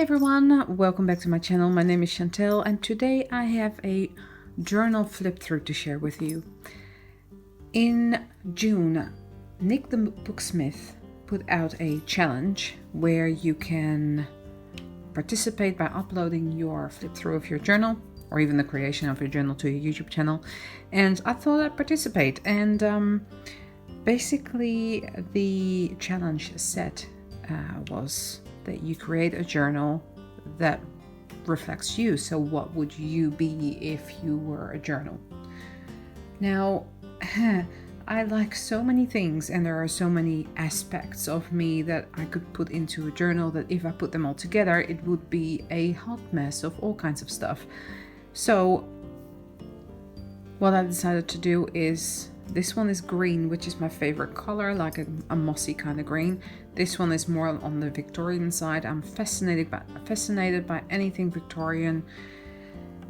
everyone, welcome back to my channel. My name is Chantel and today I have a journal flip through to share with you. In June, Nick the booksmith put out a challenge where you can participate by uploading your flip through of your journal or even the creation of your journal to your YouTube channel, and I thought I'd participate. And basically the challenge set was that you create a journal that reflects you. So what would you be if you were a journal? Now, I like so many things and there are so many aspects of me that I could put into a journal that if I put them all together, it would be a hot mess of all kinds of stuff. So what I decided to do is, this one is green, which is my favorite color, like a mossy kind of green. This one is more on the Victorian side. I'm fascinated by anything Victorian.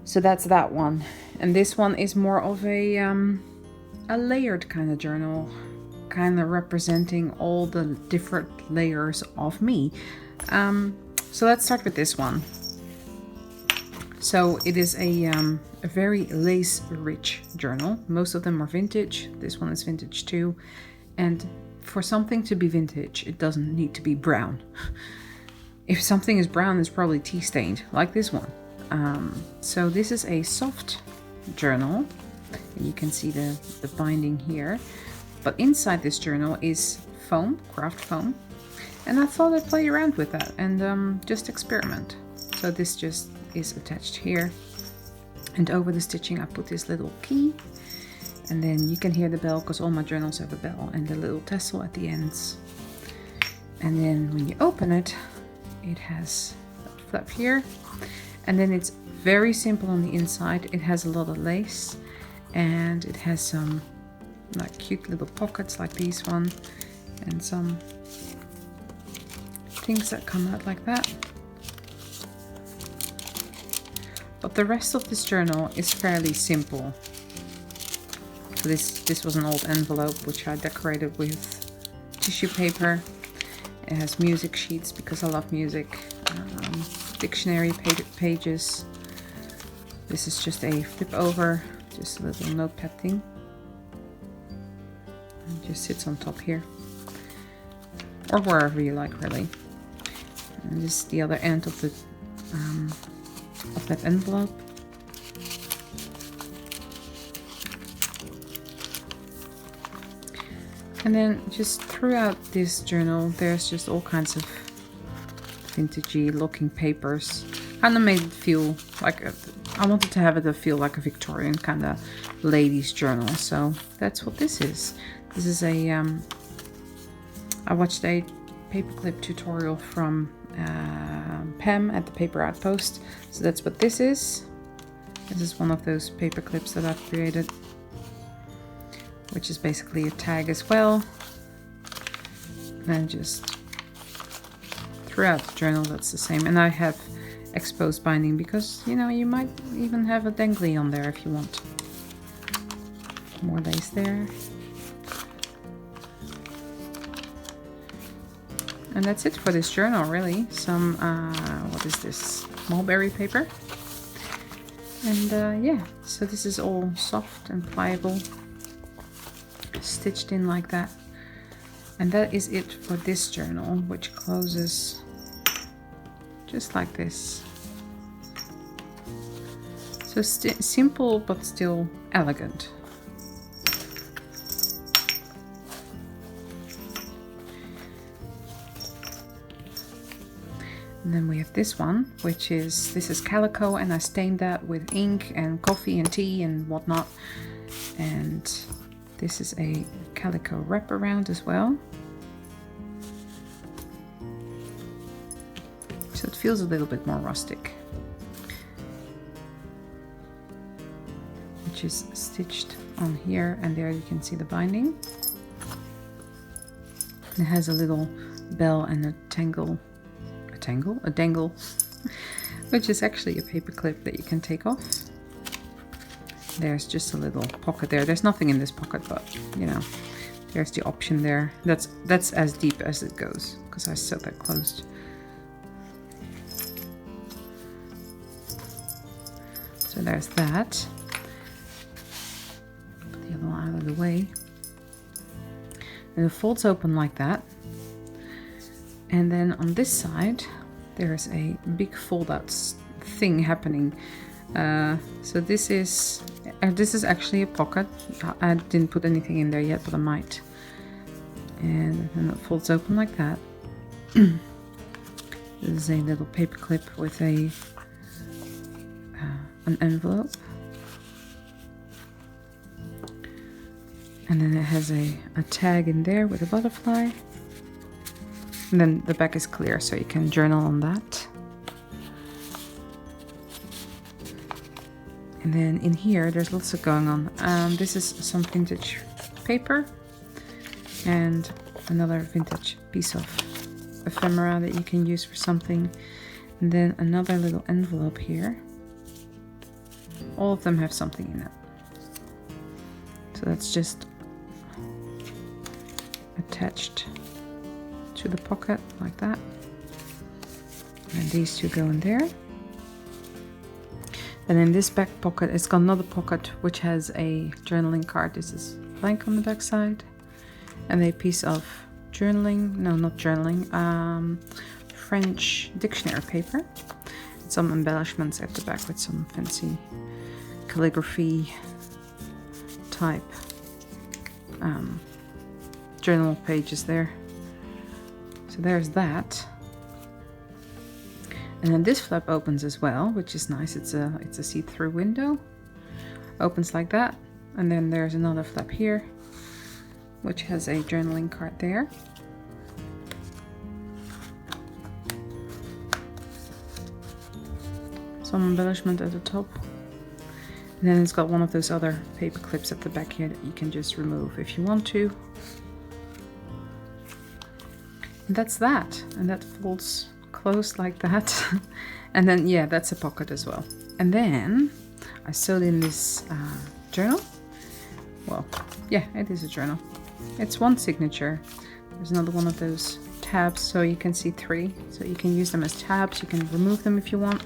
So that's that one. And this one is more of a layered kind of journal, kind of representing all the different layers of me. So let's start with this one. So it is a very lace-rich journal. Most of them are vintage. This one is vintage too. And for something to be vintage, it doesn't need to be brown. If something is brown, it's probably tea-stained, like this one. So this is a soft journal. And you can see the binding here. But inside this journal is foam, craft foam. And I thought I'd play around with that and just experiment. So this just is attached here, and over the stitching I put this little key, and then you can hear the bell because all my journals have a bell, and the little tassel at the ends. And then when you open it, it has a flap here, and then it's very simple on the inside. It has a lot of lace, and it has some like cute little pockets like these one, and some things that come out like that. But the rest of this journal is fairly simple. So this was an old envelope which I decorated with tissue paper. It has music sheets because I love music, dictionary pages. This is just a flip over, just a little notepad thing. It just sits on top here, or wherever you like really. And this is the other end of the that envelope. And then just throughout this journal there's just all kinds of vintagey looking papers. Kind of made it feel like I wanted to have it feel like a Victorian kind of ladies journal. So that's what this is. This is a I watched a paperclip tutorial from Pam at the Paper Outpost. So that's what this is. This is one of those paper clips that I've created, which is basically a tag as well. And then just throughout the journal that's the same. And I have exposed binding because, you know, you might even have a dangly on there if you want. More lace there. And that's it for this journal, really. Some, what is this? Mulberry paper. And yeah, so this is all soft and pliable, stitched in like that. And that is it for this journal, which closes just like this. So simple, but still elegant. And then we have this one, which is, this is calico, and I stained that with ink and coffee and tea and whatnot. And this is a calico wraparound as well. So it feels a little bit more rustic. Which is stitched on here, and there you can see the binding. It has a little bell and a dangle, which is actually a paper clip that you can take off. There's just a little pocket there. There's nothing in this pocket, but you know, there's the option there. That's as deep as it goes because I sewed that closed. So there's that. Put the other one out of the way. And it folds open like that. And then on this side, there's a big fold-out thing happening. So this is actually a pocket. I didn't put anything in there yet, but I might. And then it folds open like that. This is a little paper clip with an envelope. And then it has a tag in there with a butterfly. And then the back is clear, so you can journal on that. And then in here, there's lots of going on. This is some vintage paper and another vintage piece of ephemera that you can use for something. And then another little envelope here. All of them have something in it. So that's just attached to the pocket like that. And these two go in there. And in this back pocket, it's got another pocket which has a journaling card. This is blank on the back side. And a piece of journaling, no, not journaling, French dictionary paper. Some embellishments at the back with some fancy calligraphy type journal pages there. So there's that. And then this flap opens as well, which is nice. It's a see-through window. Opens like that. And then there's another flap here, which has a journaling card there. Some embellishment at the top. And then it's got one of those other paper clips at the back here that you can just remove if you want to. And that's that. And that folds closed like that. And then, yeah, that's a pocket as well. And then I sewed in this journal. Well, yeah, it is a journal. It's one signature. There's another one of those tabs, so you can see 3. So you can use them as tabs. You can remove them if you want.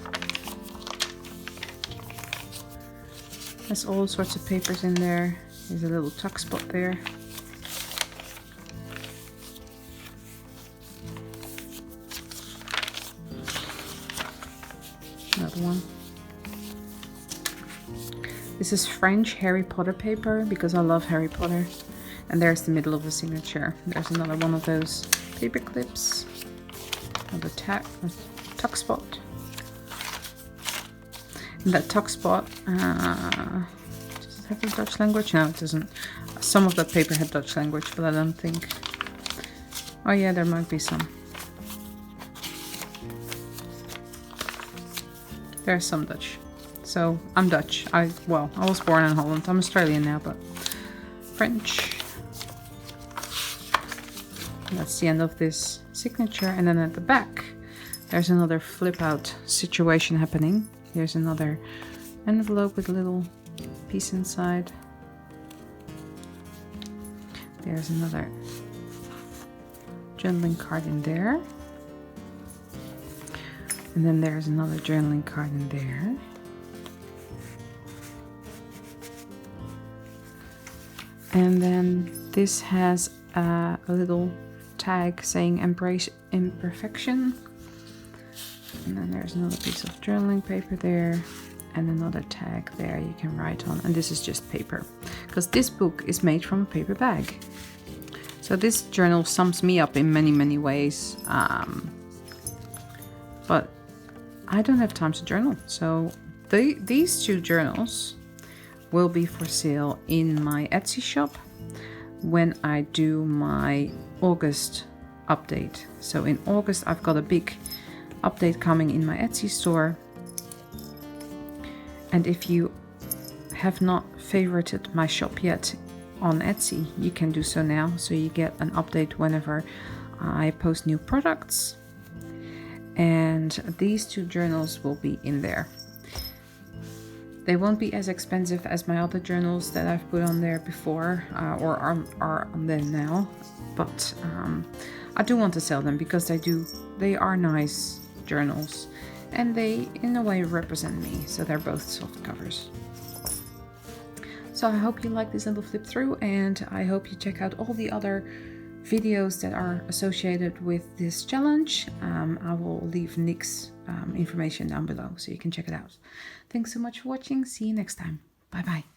There's all sorts of papers in there. There's a little tuck spot there. Another one. This is French Harry Potter paper because I love Harry Potter. And there's the middle of the signature. There's another one of those paper clips. Another tuck spot. And that tuck spot, does it have a Dutch language? No, it doesn't. Some of that paper had Dutch language, but I don't think. Oh yeah, there might be some. There's some Dutch. So I'm Dutch. I was born in Holland. I'm Australian now, but French. And that's the end of this signature. And then at the back, there's another flip out situation happening. Here's another envelope with a little piece inside. There's another journaling card in there. And then there's another journaling card in there. And then this has a little tag saying embrace imperfection. And then there's another piece of journaling paper there. And another tag there you can write on. And this is just paper. Because this book is made from a paper bag. So this journal sums me up in many, many ways. But I don't have time to journal. So these 2 journals will be for sale in my Etsy shop when I do my August update. So in August I've got a big update coming in my Etsy store. And if you have not favorited my shop yet on Etsy, you can do so now. So you get an update whenever I post new products. And these 2 journals will be in there. They won't be as expensive as my other journals that I've put on there before or are on there now. But I do want to sell them because they are nice journals. and they in a way represent me, so they're both soft covers. So I hope you like this little flip through, and I hope you check out all the other videos that are associated with this challenge. I will leave Nick's information down below so you can check it out. Thanks so much for watching. See you next time. Bye bye.